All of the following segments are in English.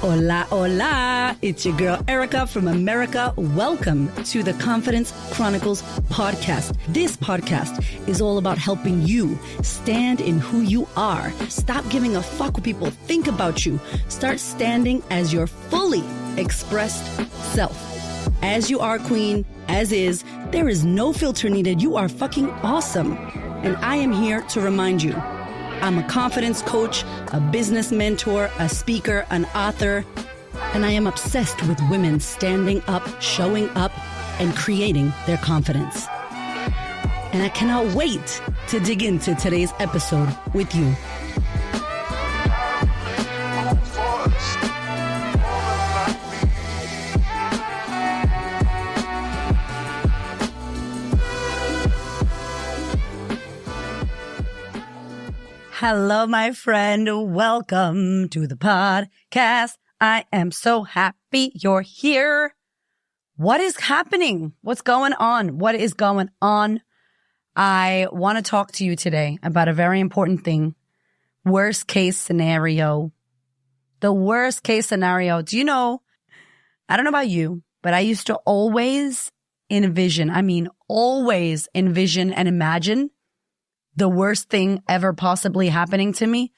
Hola, hola. It's your girl, Erica from America. Welcome to the Confidence Chronicles podcast. This podcast is all about helping you stand in who you are. Stop giving a fuck what people think about you. Start standing as your fully expressed self. As you are, queen, as is, there is no filter needed. You are fucking awesome. And I am here to remind you, I'm a confidence coach, a business mentor, a speaker, an author, and I am obsessed with women standing up, showing up, and creating their confidence. And I cannot wait to dig into today's episode with you. Hello, my friend. Welcome to the podcast. I am so happy you're here. What is happening? What's going on? What is going on? I want to talk to you today about a very important thing. Worst case scenario. The worst case scenario. Do you know, I don't know about you, but I used to always envision and imagine the worst thing ever possibly happening to me,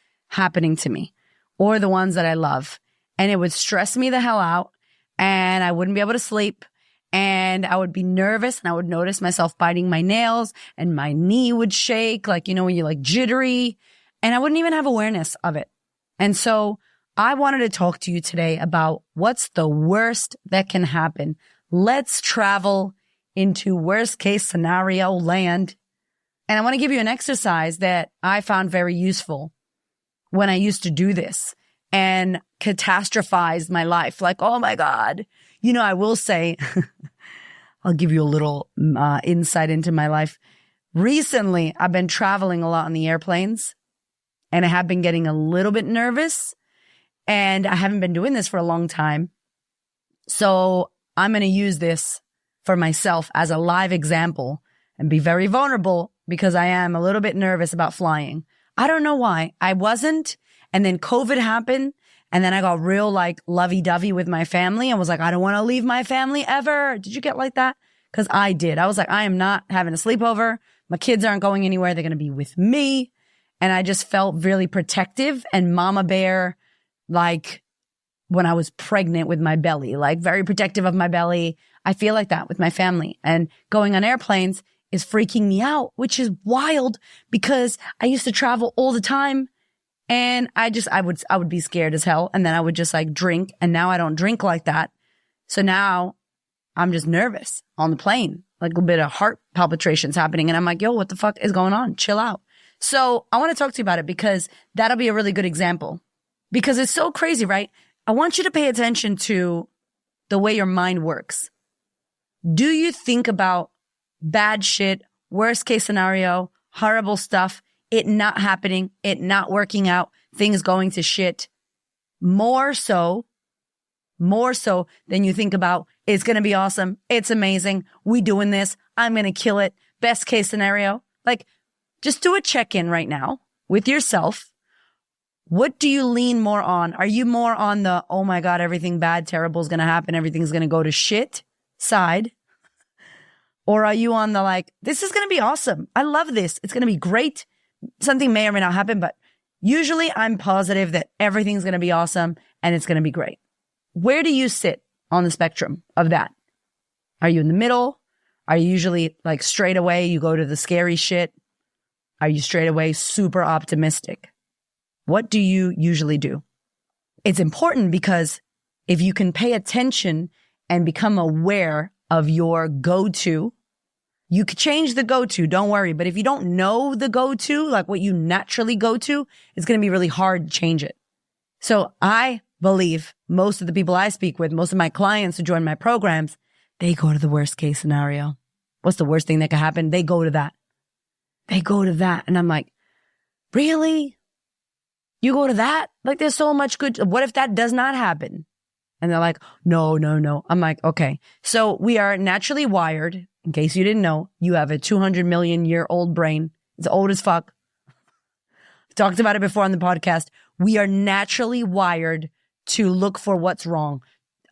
or the ones that I love. And it would stress me the hell out, and I wouldn't be able to sleep, and I would be nervous, and I would notice myself biting my nails, and my knee would shake, like, you know, when you're like jittery, and I wouldn't even have awareness of it. And so I wanted to talk to you today about what's the worst that can happen. Let's travel into worst case scenario land. And I want to give you an exercise that I found very useful when I used to do this and catastrophized my life. Like, oh my God. You know, I will say, I'll give you a little insight into my life. Recently, I've been traveling a lot on the airplanes, and I have been getting a little bit nervous, and I haven't been doing this for a long time. So I'm going to use this for myself as a live example and be very vulnerable, because I am a little bit nervous about flying. I don't know why. I wasn't. And then COVID happened. And then I got real like lovey-dovey with my family and was like, I don't want to leave my family ever. Did you get like that? Because I did. I was like, I am not having a sleepover. My kids aren't going anywhere. They're going to be with me. And I just felt really protective and mama bear, like when I was pregnant with my belly, like very protective of my belly. I feel like that with my family. And going on airplanes is freaking me out, which is wild because I used to travel all the time, and I would be scared as hell. And then I would just like drink, and now I don't drink like that. So now I'm just nervous on the plane, like a bit of heart palpitations happening. And I'm like, yo, what the fuck is going on? Chill out. So I want to talk to you about it because that'll be a really good example, because it's so crazy, right? I want you to pay attention to the way your mind works. Do you think about bad shit, worst case scenario, horrible stuff, it not happening, it not working out, things going to shit, more so than you think about it's going to be awesome, it's amazing, we doing this, I'm going to kill it, best case scenario? Like, just do a check-in right now with yourself. What do you lean more on? Are you more on the, oh my God, everything bad, terrible is going to happen, everything's going to go to shit side? Or are you on the like, this is going to be awesome, I love this, it's going to be great. Something may or may not happen, but usually I'm positive that everything's going to be awesome and it's going to be great. Where do you sit on the spectrum of that? Are you in the middle? Are you usually like straight away you go to the scary shit? Are you straight away super optimistic? What do you usually do? It's important because if you can pay attention and become aware of your go-to, you could change the go-to, don't worry. But if you don't know the go-to, like what you naturally go to, it's going to be really hard to change it. So I believe most of the people I speak with, most of my clients who join my programs, they go to the worst case scenario. What's the worst thing that could happen? They go to that. And I'm like, really? You go to that? Like there's so much good. What if that does not happen? And they're like, no. I'm like, okay. So we are naturally wired. In case you didn't know, you have a 200 million year old brain. It's old as fuck. Talked about it before on the podcast. We are naturally wired to look for what's wrong.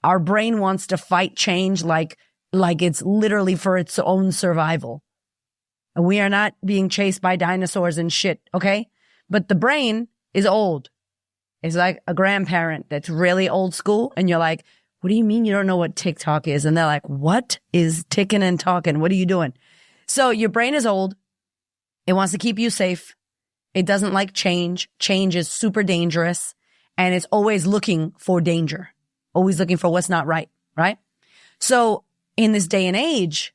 Our brain wants to fight change like it's literally for its own survival. And we are not being chased by dinosaurs and shit, okay? But the brain is old. It's like a grandparent that's really old school. And you're like, what do you mean you don't know what TikTok is? And they're like, what is ticking and talking? What are you doing? So your brain is old. It wants to keep you safe. It doesn't like change. Change is super dangerous. And it's always looking for danger. Always looking for what's not right, right? So in this day and age,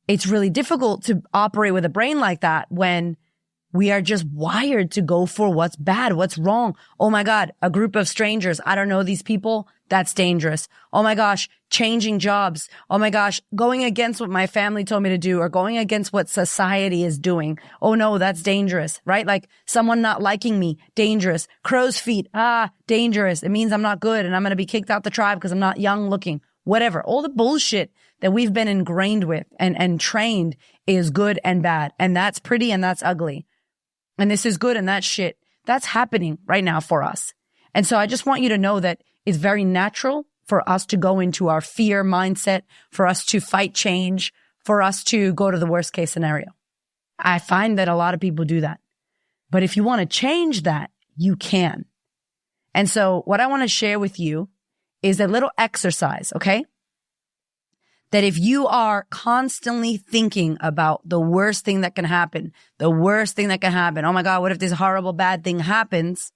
it's really difficult to operate with a brain like that when we are just wired to go for what's bad, what's wrong. Oh my God, a group of strangers. I don't know these people. That's dangerous. Oh my gosh, changing jobs. Oh my gosh, going against what my family told me to do or going against what society is doing. Oh no, that's dangerous, right? Like someone not liking me, dangerous. Crow's feet, dangerous. It means I'm not good and I'm going to be kicked out the tribe because I'm not young looking. Whatever. All the bullshit that we've been ingrained with and trained is good and bad. And that's pretty and that's ugly. And this is good and that's shit. That's happening right now for us. And so I just want you to know that it's very natural for us to go into our fear mindset, for us to fight change, for us to go to the worst case scenario. I find that a lot of people do that. But if you want to change that, you can. And so what I want to share with you is a little exercise, okay? That if you are constantly thinking about the worst thing that can happen, oh my God, what if this horrible bad thing happens?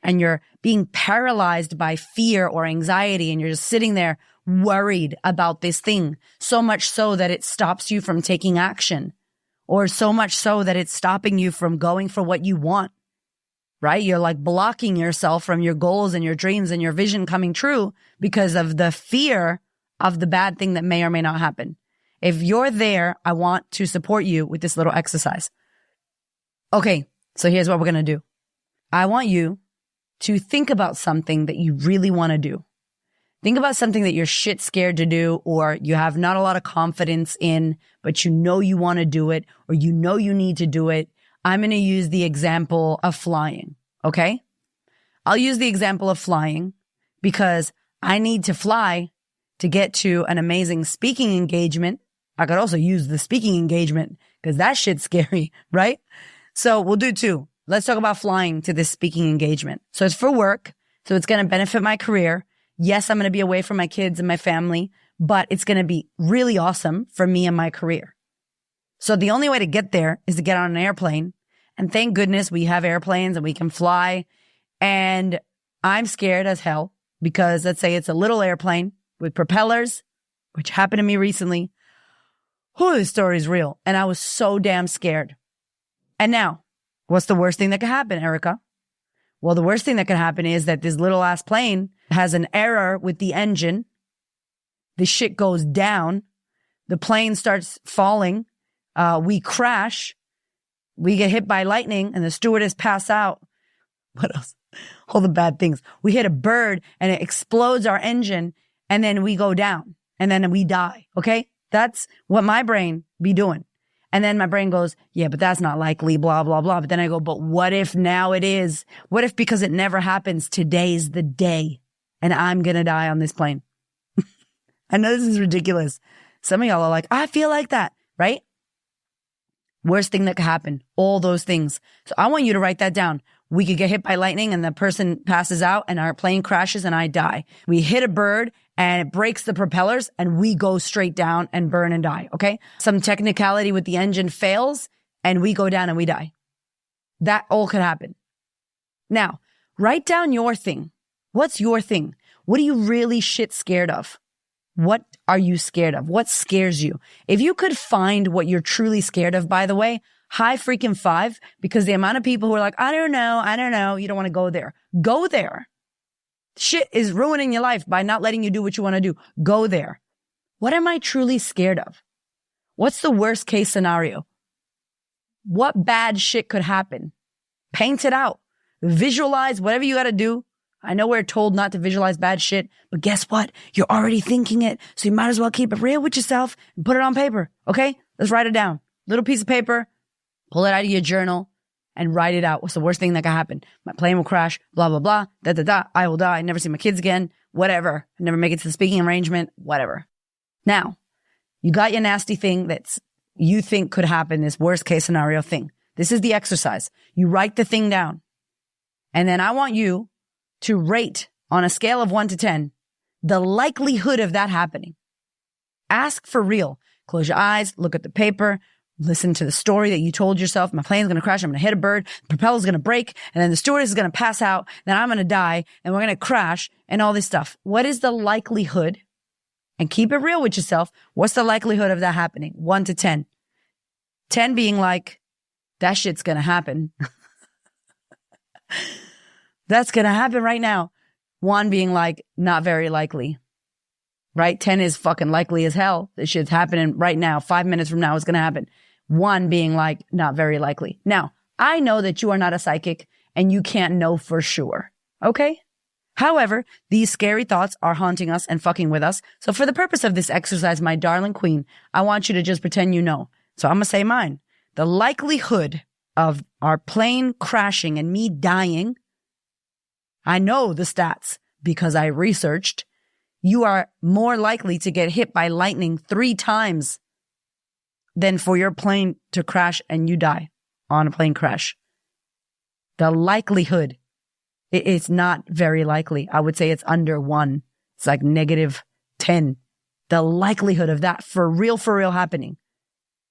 And you're being paralyzed by fear or anxiety and you're just sitting there worried about this thing, so much so that it stops you from taking action, or so much so that it's stopping you from going for what you want, right? You're like blocking yourself from your goals and your dreams and your vision coming true because of the fear of the bad thing that may or may not happen. If you're there, I want to support you with this little exercise. Okay, so here's what we're going to do. I want you to think about something that you really want to do. Think about something that you're shit scared to do, or you have not a lot of confidence in, but you know you want to do it, or you know you need to do it. I'm going to use the example of flying, okay? I'll use the example of flying because I need to fly to get to an amazing speaking engagement. I could also use the speaking engagement because that shit's scary, right? So we'll do two. Let's talk about flying to this speaking engagement. So it's for work. So it's going to benefit my career. Yes, I'm going to be away from my kids and my family, but it's going to be really awesome for me and my career. So the only way to get there is to get on an airplane. And thank goodness we have airplanes and we can fly. And I'm scared as hell because let's say it's a little airplane with propellers, which happened to me recently. Oh, this story is real. And I was so damn scared. And now, what's the worst thing that could happen, Erica? Well, the worst thing that could happen is that this little ass plane has an error with the engine. The shit goes down. The plane starts falling. We crash. We get hit by lightning and the stewardess pass out. What else? All the bad things. We hit a bird and it explodes our engine and then we go down and then we die. Okay. That's what my brain be doing. And then my brain goes, yeah, but that's not likely, blah, blah, blah. But then I go, but what if now it is? What if because it never happens, today's the day and I'm going to die on this plane? I know this is ridiculous. Some of y'all are like, I feel like that, right? Worst thing that could happen, all those things. So I want you to write that down. We could get hit by lightning and the person passes out and our plane crashes and I die. We hit a bird and it breaks the propellers and we go straight down and burn and die. Okay. Some technicality with the engine fails and we go down and we die. That all could happen. Now, write down your thing. What's your thing? What are you really shit scared of? What are you scared of? What scares you? If you could find what you're truly scared of, by the way, high freaking five, because the amount of people who are like, I don't know. You don't want to go there. Go there. Shit is ruining your life by not letting you do what you want to do. Go there. What am I truly scared of? What's the worst case scenario? What bad shit could happen? Paint it out. Visualize whatever you got to do. I know we're told not to visualize bad shit, but guess what? You're already thinking it. So you might as well keep it real with yourself and put it on paper. Okay? Let's write it down. Little piece of paper. Pull it out of your journal and write it out. What's the worst thing that could happen? My plane will crash, blah, blah, blah, da, da, da. I will die. Never see my kids again, whatever. Never make it to the speaking arrangement, whatever. Now, you got your nasty thing that's you think could happen, this worst case scenario thing. This is the exercise. You write the thing down. And then I want you to rate on a scale of 1 to 10, the likelihood of that happening. Ask for real. Close your eyes, look at the paper, listen to the story that you told yourself. My plane's going to crash. I'm going to hit a bird. The propeller's going to break. And then the stewardess is going to pass out. Then I'm going to die. And we're going to crash and all this stuff. What is the likelihood? And keep it real with yourself. What's the likelihood of that happening? 1 to 10. 10 being like, that shit's going to happen. That's going to happen right now. 1 being like, not very likely. Right? 10 is fucking likely as hell. This shit's happening right now. 5 minutes from now, it's going to happen. 1 being like, not very likely. Now, I know that you are not a psychic and you can't know for sure. Okay? However, these scary thoughts are haunting us and fucking with us. So for the purpose of this exercise, my darling queen, I want you to just pretend you know. So I'm going to say mine. The likelihood of our plane crashing and me dying, I know the stats because I researched. You are more likely to get hit by lightning 3 times than for your plane to crash and you die on a plane crash. The likelihood, it's not very likely. I would say it's under 1. It's like -10. The likelihood of that for real happening.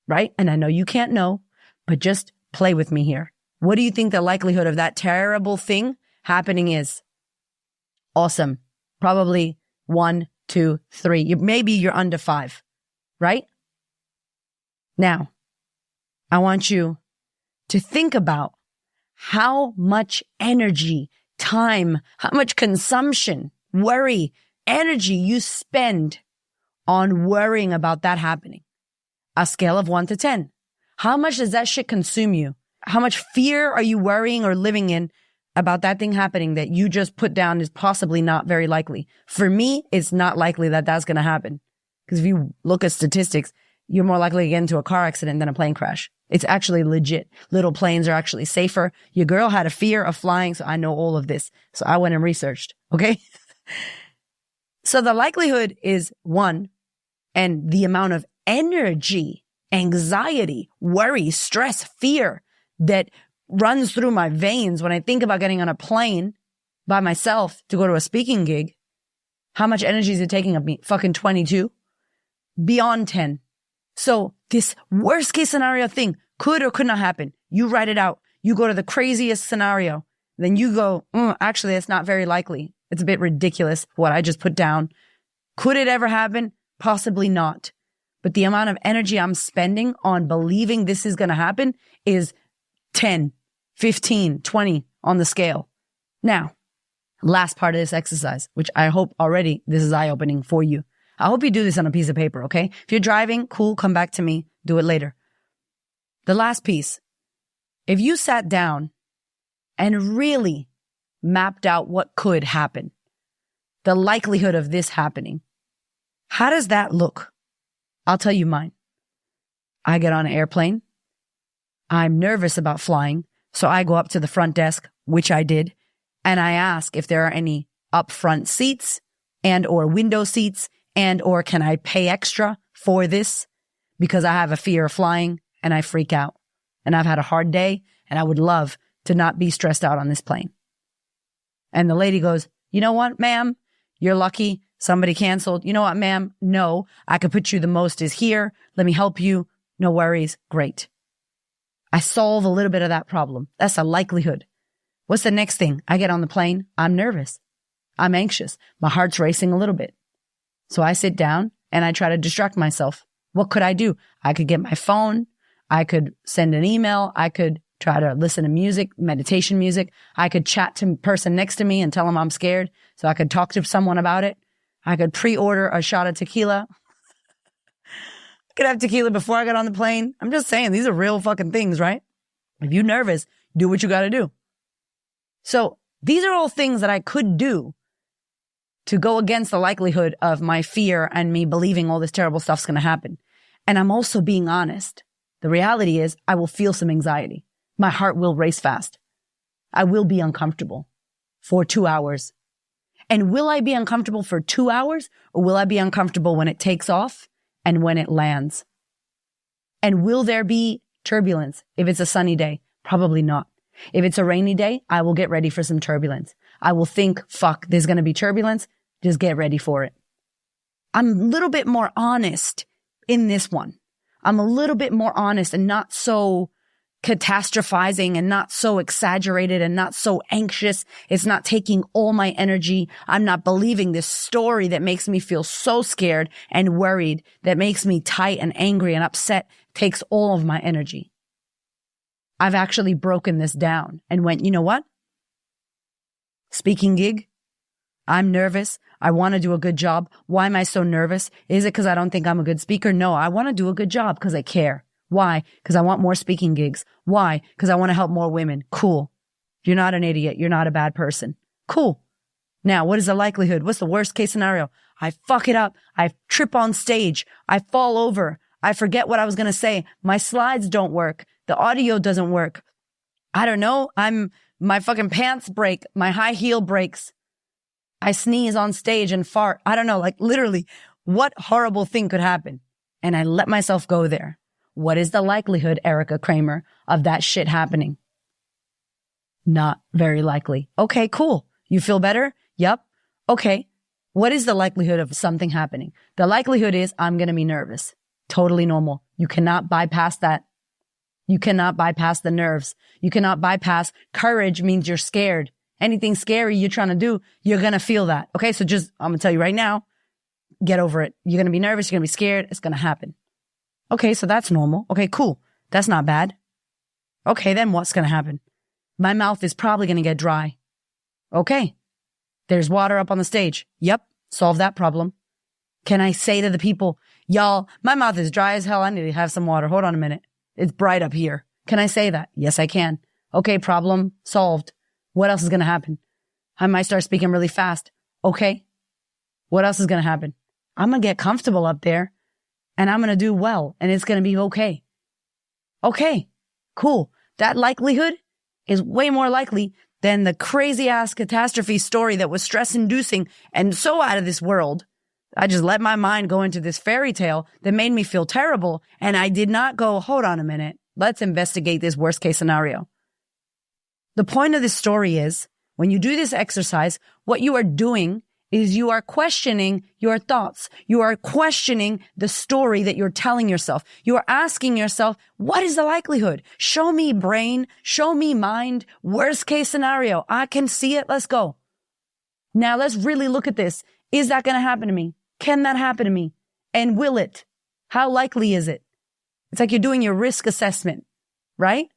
Right? And I know you can't know, but just play with me here. What do you think the likelihood of that terrible thing happening is? Awesome. Probably 1, 2, 3. Maybe you're under 5, right? Now, I want you to think about how much energy, time, how much consumption, worry, energy you spend on worrying about that happening. A scale of 1 to 10. How much does that shit consume you? How much fear are you worrying or living in about that thing happening that you just put down is possibly not very likely? For me, it's not likely that that's going to happen. Because if you look at statistics, you're more likely to get into a car accident than a plane crash. It's actually legit. Little planes are actually safer. Your girl had a fear of flying, so I know all of this. So I went and researched, okay? So the likelihood is 1, and the amount of energy, anxiety, worry, stress, fear that runs through my veins when I think about getting on a plane by myself to go to a speaking gig. How much energy is it taking of me? Fucking 22. Beyond 10. So this worst case scenario thing could or could not happen. You write it out. You go to the craziest scenario. Then you go, actually, it's not very likely. It's a bit ridiculous what I just put down. Could it ever happen? Possibly not. But the amount of energy I'm spending on believing this is going to happen is 10, 15, 20 on the scale. Now, last part of this exercise, which I hope already this is eye-opening for you. I hope you do this on a piece of paper, okay? If you're driving, cool, come back to me. Do it later. The last piece. If you sat down and really mapped out what could happen, the likelihood of this happening, how does that look? I'll tell you mine. I get on an airplane. I'm nervous about flying, so I go up to the front desk, which I did, and I ask if there are any upfront seats and or window seats and or can I pay extra for this because I have a fear of flying and I freak out. And I've had a hard day and I would love to not be stressed out on this plane. And the lady goes, you know what, ma'am? You're lucky. Somebody canceled. You know what, ma'am? No, I could put you the most is here. Let me help you. No worries. Great. I solve a little bit of that problem. That's a likelihood. What's the next thing? I get on the plane. I'm nervous. I'm anxious. My heart's racing a little bit. So I sit down and I try to distract myself. What could I do? I could get my phone. I could send an email. I could try to listen to music, meditation music. I could chat to the person next to me and tell them I'm scared so I could talk to someone about it. I could pre-order a shot of tequila. I could have tequila before I got on the plane. I'm just saying, these are real fucking things, right? If you're nervous, do what you got to do. So these are all things that I could do to go against the likelihood of my fear and me believing all this terrible stuff's going to happen. And I'm also being honest. The reality is I will feel some anxiety. My heart will race fast. I will be uncomfortable for 2 hours. And will I be uncomfortable for 2 hours, or will I be uncomfortable when it takes off and when it lands? And will there be turbulence if it's a sunny day? Probably not. If it's a rainy day, I will get ready for some turbulence. I will think, fuck, there's going to be turbulence. Just get ready for it. I'm a little bit more honest in this one. I'm a little bit more honest and not so catastrophizing and not so exaggerated and not so anxious. It's not taking all my energy. I'm not believing this story that makes me feel so scared and worried, that makes me tight and angry and upset, takes all of my energy. I've actually broken this down and went, you know what? Speaking gig. I'm nervous. I want to do a good job. Why am I so nervous? Is it because I don't think I'm a good speaker? No, I want to do a good job because I care. Why? Because I want more speaking gigs. Why? Because I want to help more women. Cool. You're not an idiot. You're not a bad person. Cool. Now, what is the likelihood? What's the worst case scenario? I fuck it up. I trip on stage. I fall over. I forget what I was going to say. My slides don't work. The audio doesn't work. I don't know. My fucking pants break. My high heel breaks. I sneeze on stage and fart. I don't know. Like literally, what horrible thing could happen? And I let myself go there. What is the likelihood, Erica Kramer, of that shit happening? Not very likely. Okay, cool. You feel better? Yep. Okay. What is the likelihood of something happening? The likelihood is I'm going to be nervous. Totally normal. You cannot bypass that. You cannot bypass the nerves. You cannot bypass courage means you're scared. Anything scary you're trying to do, you're going to feel that. Okay. So I'm going to tell you right now, get over it. You're going to be nervous. You're going to be scared. It's going to happen. Okay, so that's normal. Okay, cool. That's not bad. Okay, then what's going to happen? My mouth is probably going to get dry. Okay, there's water up on the stage. Yep, solve that problem. Can I say to the people, y'all, my mouth is dry as hell. I need to have some water. Hold on a minute. It's bright up here. Can I say that? Yes, I can. Okay, problem solved. What else is going to happen? I might start speaking really fast. Okay, what else is going to happen? I'm going to get comfortable up there. And I'm going to do well, and it's going to be okay. Okay, cool. That likelihood is way more likely than the crazy ass catastrophe story that was stress inducing and so out of this world. I just let my mind go into this fairy tale that made me feel terrible. And I did not go, hold on a minute. Let's investigate this worst case scenario. The point of this story is when you do this exercise, what you are doing is you are questioning your thoughts. You are questioning the story that you're telling yourself. You are asking yourself, what is the likelihood? Show me brain. Show me mind. Worst case scenario. I can see it. Let's go. Now let's really look at this. Is that going to happen to me? Can that happen to me? And will it? How likely is it? It's like you're doing your risk assessment, right?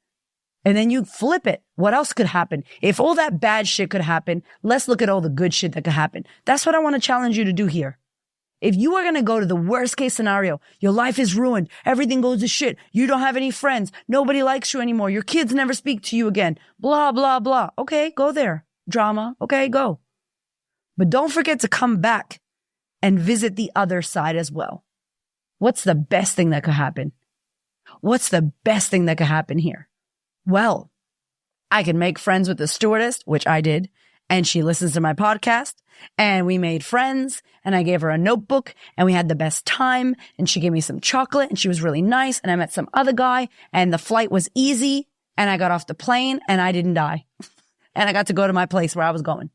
And then you flip it. What else could happen? If all that bad shit could happen, let's look at all the good shit that could happen. That's what I want to challenge you to do here. If you are going to go to the worst case scenario, your life is ruined. Everything goes to shit. You don't have any friends. Nobody likes you anymore. Your kids never speak to you again. Blah, blah, blah. Okay, go there. Drama. Okay, go. But don't forget to come back and visit the other side as well. What's the best thing that could happen? What's the best thing that could happen here? Well, I can make friends with the stewardess, which I did, and she listens to my podcast, and we made friends, and I gave her a notebook, and we had the best time, and she gave me some chocolate, and she was really nice, and I met some other guy, and the flight was easy, and I got off the plane, and I didn't die, and I got to go to my place where I was going.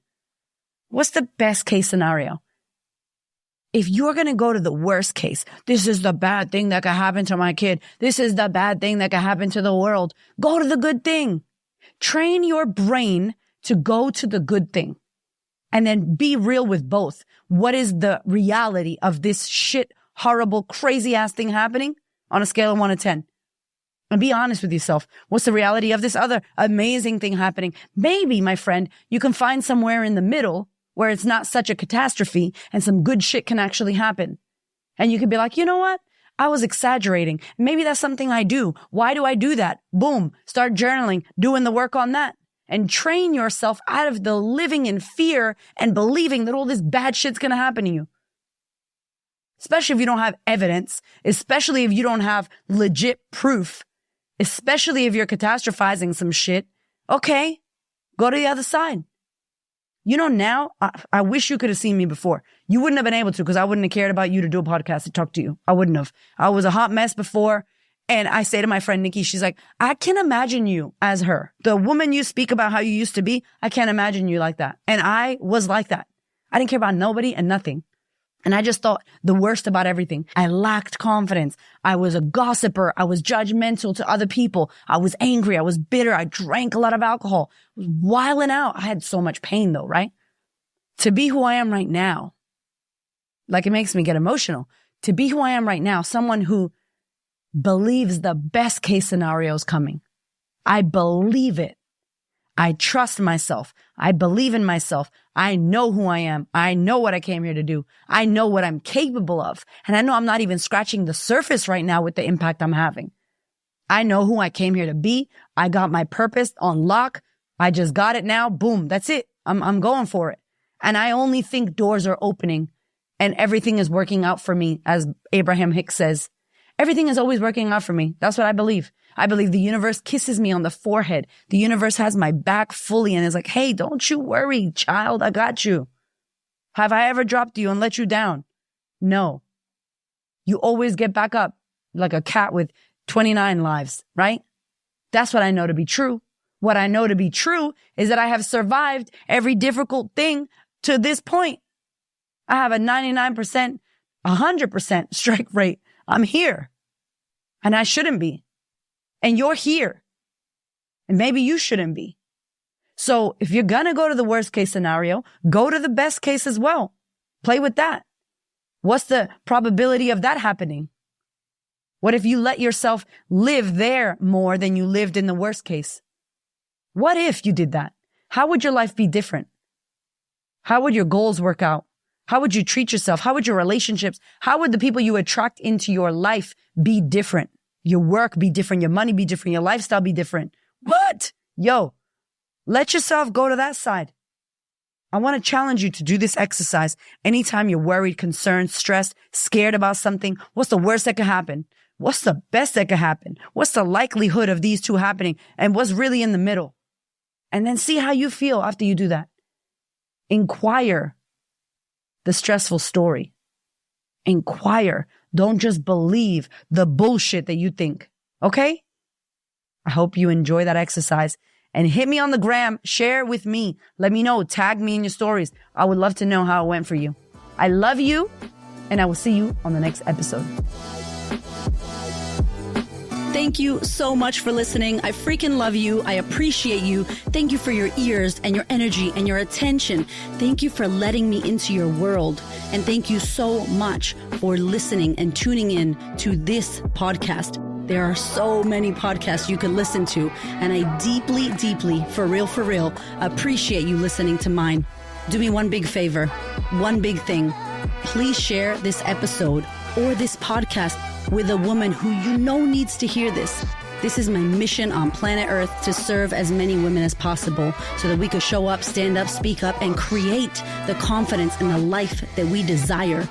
What's the best case scenario? If you're going to go to the worst case, this is the bad thing that could happen to my kid. This is the bad thing that could happen to the world. Go to the good thing. Train your brain to go to the good thing. And then be real with both. What is the reality of this shit, horrible, crazy ass thing happening on a scale of 1 to 10? And be honest with yourself. What's the reality of this other amazing thing happening? Maybe, my friend, you can find somewhere in the middle where it's not such a catastrophe and some good shit can actually happen. And you could be like, you know what? I was exaggerating. Maybe that's something I do. Why do I do that? Boom. Start journaling, doing the work on that. And train yourself out of the living in fear and believing that all this bad shit's going to happen to you. Especially if you don't have evidence, especially if you don't have legit proof. especially if you're catastrophizing some shit. Okay, go to the other side. You know, now, I wish you could have seen me before. You wouldn't have been able to, because I wouldn't have cared about you to do a podcast to talk to you. I wouldn't have. I was a hot mess before. And I say to my friend Nikki, she's like, I can imagine you as her. The woman you speak about how you used to be, I can't imagine you like that. And I was like that. I didn't care about nobody and nothing. And I just thought the worst about everything. I lacked confidence. I was a gossiper. I was judgmental to other people. I was angry. I was bitter. I drank a lot of alcohol. I was wilding out. I had so much pain though, right? To be who I am right now, like it makes me get emotional. To be who I am right now, someone who believes the best case scenario is coming. I believe it. I trust myself. I believe in myself. I know who I am. I know what I came here to do. I know what I'm capable of. And I know I'm not even scratching the surface right now with the impact I'm having. I know who I came here to be. I got my purpose on lock. I just got it now. Boom. That's it. I'm going for it. And I only think doors are opening and everything is working out for me. As Abraham Hicks says, everything is always working out for me. That's what I believe. I believe the universe kisses me on the forehead. The universe has my back fully and is like, hey, don't you worry, child. I got you. Have I ever dropped you and let you down? No. You always get back up like a cat with 29 lives, right? That's what I know to be true. What I know to be true is that I have survived every difficult thing to this point. I have a 99%, 100% strike rate. I'm here. And I shouldn't be. And you're here. And maybe you shouldn't be. So if you're going to go to the worst case scenario, go to the best case as well. Play with that. What's the probability of that happening? What if you let yourself live there more than you lived in the worst case? What if you did that? How would your life be different? How would your goals work out? How would you treat yourself? How would your relationships? How would the people you attract into your life be different? Your work be different, your money be different, your lifestyle be different. What? Yo, let yourself go to that side. I want to challenge you to do this exercise anytime you're worried, concerned, stressed, scared about something. What's the worst that could happen? What's the best that could happen? What's the likelihood of these two happening? And what's really in the middle? And then see how you feel after you do that. Inquire the stressful story. Inquire. Don't just believe the bullshit that you think. Okay? I hope you enjoy that exercise and hit me on the gram. Share with me. Let me know. Tag me in your stories. I would love to know how it went for you. I love you and I will see you on the next episode. Thank you so much for listening. I freaking love you. I appreciate you. Thank you for your ears and your energy and your attention. Thank you for letting me into your world. And thank you so much for listening and tuning in to this podcast. There are so many podcasts you can listen to. And I deeply, deeply, for real, appreciate you listening to mine. Do me one big favor, one big thing. Please share this episode or this podcast with a woman who you know needs to hear this. This is my mission on planet Earth, to serve as many women as possible so that we could show up, stand up, speak up, and create the confidence and the life that we desire.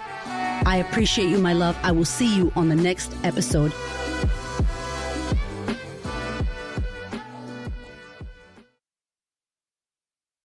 I appreciate you, my love. I will see you on the next episode.